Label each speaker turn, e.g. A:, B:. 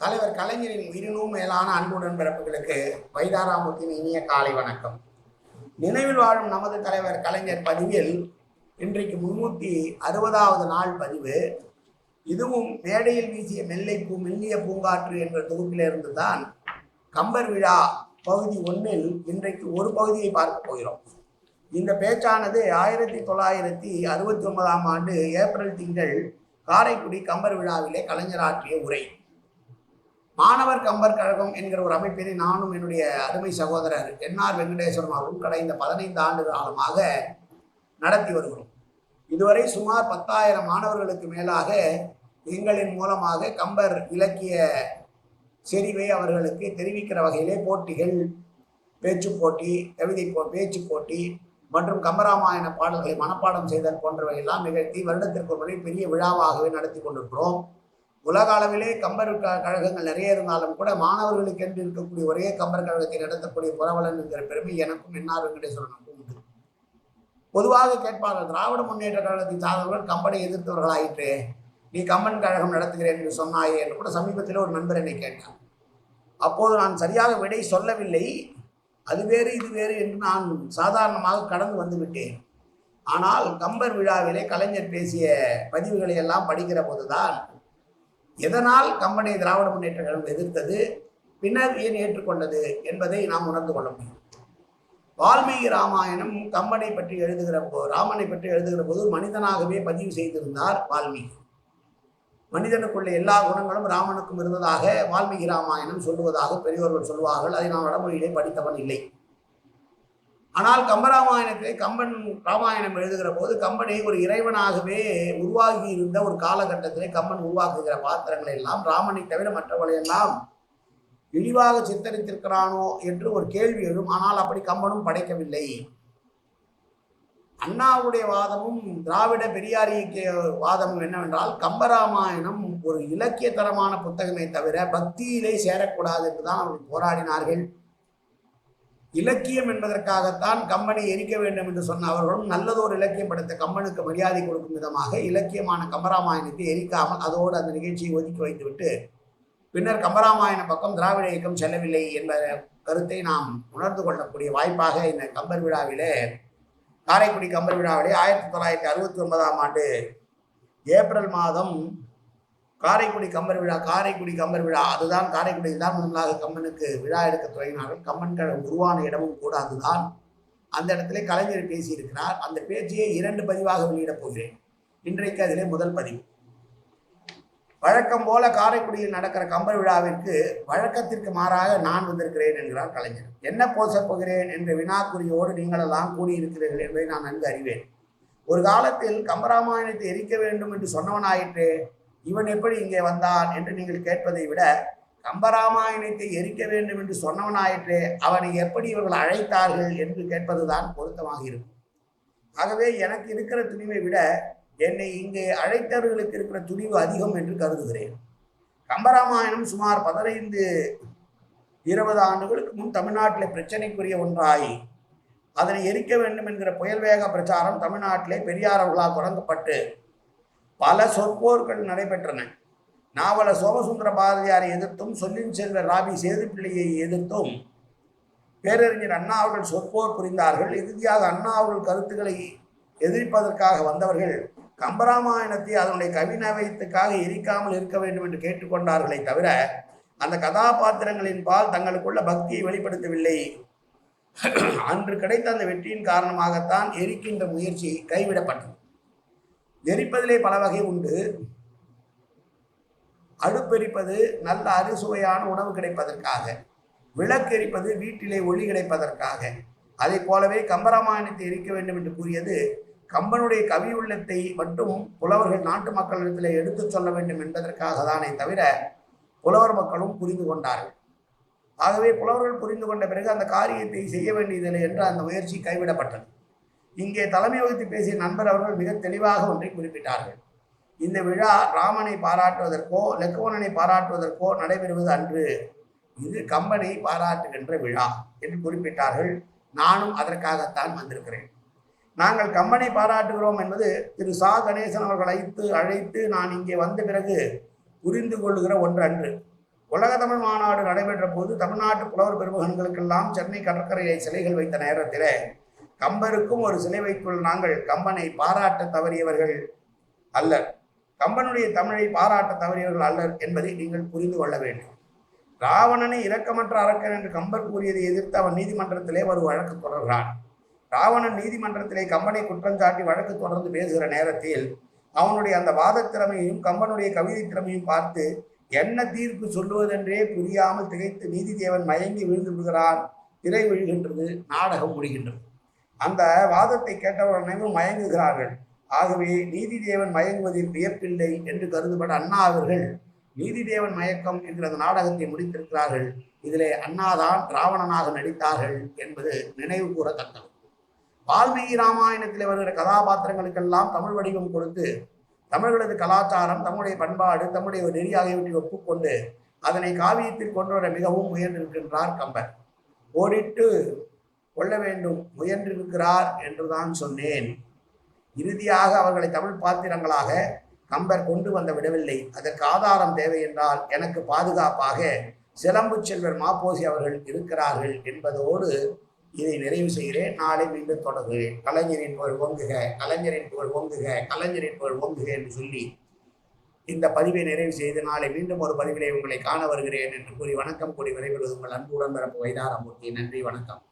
A: தலைவர் கலைஞரின் உயிரினும் மேலான அன்புடன் பிறப்புகளுக்கு வைதாராமூர்த்தியின் இனிய காலை வணக்கம். நினைவில் வாழும் நமது தலைவர் கலைஞர் பதிவில் இன்றைக்கு 360வது நாள் பதிவு. இதுவும் மேடையில் வீசிய மெல்லிய பூங்காற்று என்ற தொகுப்பிலிருந்து தான் கம்பர் விழா பகுதி 1 இன்றைக்கு ஒரு பகுதியை பார்க்க போகிறோம். இந்த பேச்சானது 1969ஆம் ஆண்டு ஏப்ரல் திங்கள் காரைக்குடி கம்பர் விழாவிலே கலைஞர் ஆற்றிய உரை. மாணவர் கம்பர் கழகம் என்கிற ஒரு அமைப்பினை நானும் என்னுடைய அருமை சகோதரர் என்ஆர் வெங்கடேஸ்வரன் அவர்களும் கடந்த 15 ஆண்டு காலமாக நடத்தி வருகிறோம். இதுவரை சுமார் 10,000 மாணவர்களுக்கு மேலாக எங்களின் மூலமாக கம்பர் இலக்கிய செறிவை அவர்களுக்கு தெரிவிக்கிற வகையிலே போட்டிகள், பேச்சு போட்டி, பேச்சு போட்டி மற்றும் கம்பராமாயண பாடல்களை மனப்பாடம் செய்தல் போன்றவையெல்லாம் நிகழ்த்தி வருடத்திற்கு ஒரு முறை பெரிய விழாவாகவே நடத்தி கொண்டிருக்கிறோம். உலக அளவிலே கம்பர் கழகங்கள் நிறைய இருந்தாலும் கூட மாணவர்களுக்கு என்று இருக்கக்கூடிய ஒரே கம்பர் கழகத்தை நடத்தக்கூடிய புரவலன் என்கிற பெருமை எனக்கும் என்ஆர் வெங்கடேஸ்வரனுக்கும் உண்டு. பொதுவாக கேட்பார்கள், திராவிட முன்னேற்ற கழகத்தை சார்ந்தவர்கள் கம்பனை எதிர்த்தவர்களாயிற்று, நீ கம்பன் கழகம் நடத்துகிறேன் என்று சொன்னாயே என்று கூட சமீபத்தில் ஒரு நண்பர் என்னை கேட்டார். அப்போது நான் சரியாக விடை சொல்லவில்லை. அது வேறு இது வேறு என்று நான் சாதாரணமாக கடந்து வந்து விட்டேன். ஆனால் கம்பர் விழாவிலே கலைஞர் பேசிய பதிவுகளை எல்லாம் படிக்கிற போதுதான் எதனால் கம்பனை திராவிட முன்னேற்ற கழகம் எதிர்த்தது, பின்னர் ஏன் ஏற்றுக்கொண்டது என்பதை நாம் உணர்ந்து கொள்ள முடியும். வால்மீகி ராமாயணம் கம்பனை பற்றி எழுதுகிற போது, ராமனை பற்றி எழுதுகிற போது மனிதனாகவே பதிவு செய்திருந்தார் வால்மீகி. மனிதனுக்குள்ள எல்லா குணங்களும் ராமனுக்கும் இருந்ததாக வால்மீகி ராமாயணம் சொல்லுவதாக பெரியோர்கள் சொல்வார்கள். அதை நான் வடமொழியிலே படித்தவன் இல்லை. ஆனால் கம்பராமாயணத்திலே கம்பன் ராமாயணம் எழுதுகிற போது கம்பனை ஒரு இறைவனாகவே உருவாகி இருந்த ஒரு காலகட்டத்திலே கம்பன் உருவாக்குகிற பாத்திரங்களை எல்லாம் ராமனை தவிர மற்றவர்களையெல்லாம் இழிவாக சித்தரித்திருக்கிறானோ என்று ஒரு கேள்வி எழும். ஆனால் அப்படி கம்பனும் படைக்கவில்லை. அண்ணாவுடைய வாதமும் திராவிட பெரியார் இயக்கிய வாதமும் என்னவென்றால், கம்பராமாயணம் ஒரு இலக்கியத்தரமான புத்தகமே தவிர பக்தியிலே சேரக்கூடாது என்றுதான் அவர்கள் போராடினார்கள். இலக்கியம் என்பதற்காகத்தான் கம்பனை எரிக்க வேண்டும் என்று சொன்ன அவர்களும் நல்லதொரு இலக்கியம் படைத்த கம்பனுக்கு மரியாதை கொடுக்கும் விதமாக இலக்கியமான கம்பராமாயணத்தை எரிக்காமல் அதோடு அந்த நிகழ்ச்சியை ஒதுக்கி வைத்துவிட்டு பின்னர் கம்பராமாயண பக்கம் திராவிட இயக்கம் செல்லவில்லை என்ற கருத்தை நாம் உணர்ந்து கொள்ளக்கூடிய வாய்ப்பாக இந்த கம்பர் விழாவிலே, காரைக்குடி கம்பர் விழாவிலே 1969ஆம் ஆண்டு ஏப்ரல் மாதம் காரைக்குடி கம்பர் விழா அதுதான். காரைக்குடியில் தான் முதலாக கம்பனுக்கு விழா எடுக்க தொடங்கினார்கள். கம்பன் கழகம் உருவான இடமும் கூட அதுதான். அந்த இடத்திலே கலைஞர் பேசியிருக்கிறார். அந்த பேச்சையை 2 பதிவாக வெளியிடப் போகிறேன். இன்றைக்கு அதிலே முதல் பதிவு. வழக்கம் போல காரைக்குடியில் நடக்கிற கம்பர் விழாவிற்கு வழக்கத்திற்கு மாறாக நான் வந்திருக்கிறேன் என்கிறார் கலைஞர். என்ன பேசப் போகிறேன் என்ற வினாக்குறியோடு நீங்களெல்லாம் கூடியிருக்கிறீர்கள் என்பதை நான் நன்கு அறிவேன். ஒரு காலத்தில் கம்பராமாயணத்தை எரிக்க வேண்டும் என்று சொன்னவனாயிற்றே, இவன் எப்படி இங்கே வந்தான் என்று நீங்கள் கேட்பதை விட, கம்பராமாயணத்தை எரிக்க வேண்டும் என்று சொன்னவனாயிற்றே, அவனை எப்படி இவர்கள் அழைத்தார்கள் என்று கேட்பதுதான் பொருத்தமாக இருக்கும். ஆகவே எனக்கு இருக்கிற துணிவை விட என்னை இங்கே அழைத்தவர்களுக்கு இருக்கிற துணிவு அதிகம் என்று கருதுகிறேன். கம்பராமாயணம் சுமார் 15-20 ஆண்டுகளுக்கு முன் தமிழ்நாட்டிலே பிரச்சனைக்குரிய ஒன்றாய் அதனை எரிக்க வேண்டும் என்கிற புயல் வேக பிரச்சாரம் தமிழ்நாட்டிலே பெரியார் அவர்களால் தொடங்கப்பட்டு பல சொற்போர்கள் நடைபெற்றன. நாவல சோமசுந்தர பாரதியாரை எதிர்த்தும், சொல்லின் செல்வர் ராபி சேதுப்பிள்ளையை எதிர்த்தும் பேரறிஞர் அண்ணா அவர்கள் சொற்போர் புரிந்தார்கள். இறுதியாக அண்ணா அவர்கள் கருத்துக்களை எதிர்ப்பதற்காக வந்தவர்கள் கம்பராமாயணத்தை அதனுடைய கவிநவயத்துக்காக எரிக்காமல் இருக்க வேண்டும் என்று கேட்டுக்கொண்டார்களே தவிர அந்த கதாபாத்திரங்களின் பால் தங்களுக்குள்ள பக்தியை வெளிப்படுத்தவில்லை. அன்று கிடைத்த அந்த வெற்றியின் காரணமாகத்தான் எரிக்கின்ற முயற்சி கைவிடப்பட்டது. எரிப்பதிலே பல வகை உண்டு. அடுப்பெரிப்பது நல்ல அறுசுவையான உணவு கிடைப்பதற்காக, விளக்கெரிப்பது வீட்டிலே ஒளி கிடைப்பதற்காக. அதை போலவே கம்பராமாயணத்தை எரிக்க வேண்டும் என்று கூறியது கம்பனுடைய கவி உள்ளத்தை மட்டும் புலவர்கள் நாட்டு மக்களிடத்தில் எடுத்து சொல்ல வேண்டும் என்பதற்காக தானே தவிர புலவர் மக்களும் புரிந்து கொண்டார்கள். ஆகவே புலவர்கள் புரிந்து கொண்ட பிறகு அந்த காரியத்தை செய்ய வேண்டியதில்லை என்று அந்த முயற்சி கைவிடப்பட்டது. இங்கே தலைமை வகித்து பேசிய நண்பர் அவர்கள் மிக தெளிவாக ஒன்றை குறிப்பிட்டார்கள். இந்த விழா ராமனை பாராட்டுவதற்கோ லக்குவணனை பாராட்டுவதற்கோ நடைபெறுவது அன்று, இது கம்பனை பாராட்டுகின்ற விழா என்று குறிப்பிட்டார்கள். நானும் அதற்காகத்தான் வந்திருக்கிறேன். நாங்கள் கம்பனை பாராட்டுகிறோம் என்பது திரு சா கணேசன் அவர்கள் அழைத்து நான் இங்கே வந்த பிறகு புரிந்து கொள்ளுகிற ஒன்று அன்று. உலக தமிழ் மாநாடு நடைபெற்ற போது தமிழ்நாட்டு புலவர் பெருமகன்களுக்கெல்லாம் சென்னை கடற்கரையை சிலைகள் வைத்த நேரத்தில் கம்பருக்கும் ஒரு சிலை வைத்துள்ள நாங்கள் கம்பனை பாராட்ட தவறியவர்கள் அல்லர், கம்பனுடைய தமிழை பாராட்ட தவறியவர்கள் அல்லர் என்பதை நீங்கள் புரிந்து கொள்ள வேண்டும். ராவணனை இரக்கமற்ற அரக்கன் என்று கம்பர் கூறியதை எதிர்த்து அவன் நீதிமன்றத்திலே ஒரு வழக்கு தொடர்கிறான். ராவணன் நீதிமன்றத்திலே கம்பனை குற்றம் சாட்டி வழக்கு தொடர்ந்து பேசுகிற நேரத்தில் அவனுடைய அந்த வாத திறமையையும் கம்பனுடைய கவிதை திறமையும் பார்த்து என்ன தீர்ப்பு சொல்லுவதென்றே புரியாமல் திகைத்து நீதிதேவன் மயங்கி விழுந்து விடுகிறான். திரை விழுகின்றது, நாடகம் முடிகின்றது. அந்த வாதத்தை கேட்டவர்கள் அனைவரும் மயங்குகிறார்கள். ஆகவே நீதிதேவன் மயங்குவதில் வியப்பில்லை என்று கருதுபட அண்ணா அவர்கள் நீதிதேவன் மயக்கம் என்கிற அந்த நாடகத்தை முடித்திருக்கிறார்கள். இதிலே அண்ணாதான் ராவணனாக நடித்தார்கள் என்பது நினைவு கூறத்தக்கது. வால்மீகி ராமாயணத்தில் வருகிற கதாபாத்திரங்களுக்கெல்லாம் தமிழ் வடிவம் கொடுத்து தமிழர்களது கலாச்சாரம், தம்முடைய பண்பாடு, தம்முடைய ஒரு நெறி ஆகியவற்றை ஒப்புக்கொண்டு அதனை காவியத்தில் கொண்டு வர மிகவும் முயன்றிருக்கின்றார் கம்பர். ஓடிட்டு கொள்ள வேண்டும் முயன்றிருக்கிறார் என்றுதான் சொன்னேன். இறுதியாக அவர்களை தமிழ் பாத்திரங்களாக கம்பர் கொண்டு வந்து விடவில்லை. அதற்கு ஆதாரம் தேவை என்றால் எனக்கு பாதுகாப்பாக சிலம்பு செல்வர் மாப்போசி அவர்கள் இருக்கிறார்கள் என்பதோடு இதை நிறைவு செய்கிறேன். நாளை மீண்டும் தொடர்கிறேன். கலைஞரின் புகழ் ஓங்குக, கலைஞரின் புகழ் ஓங்குக, கலைஞரின் புகழ் ஓங்குக என்று சொல்லி இந்த பதிவை நிறைவு செய்து நாளை மீண்டும் ஒரு பதிவிலே உங்களை காண வருகிறேன் என்று கூறி வணக்கம் கூறி விரைவிடுவது உங்கள் அன்புடன் பிறப்பு வைதாரமூர்த்தி. நன்றி, வணக்கம்.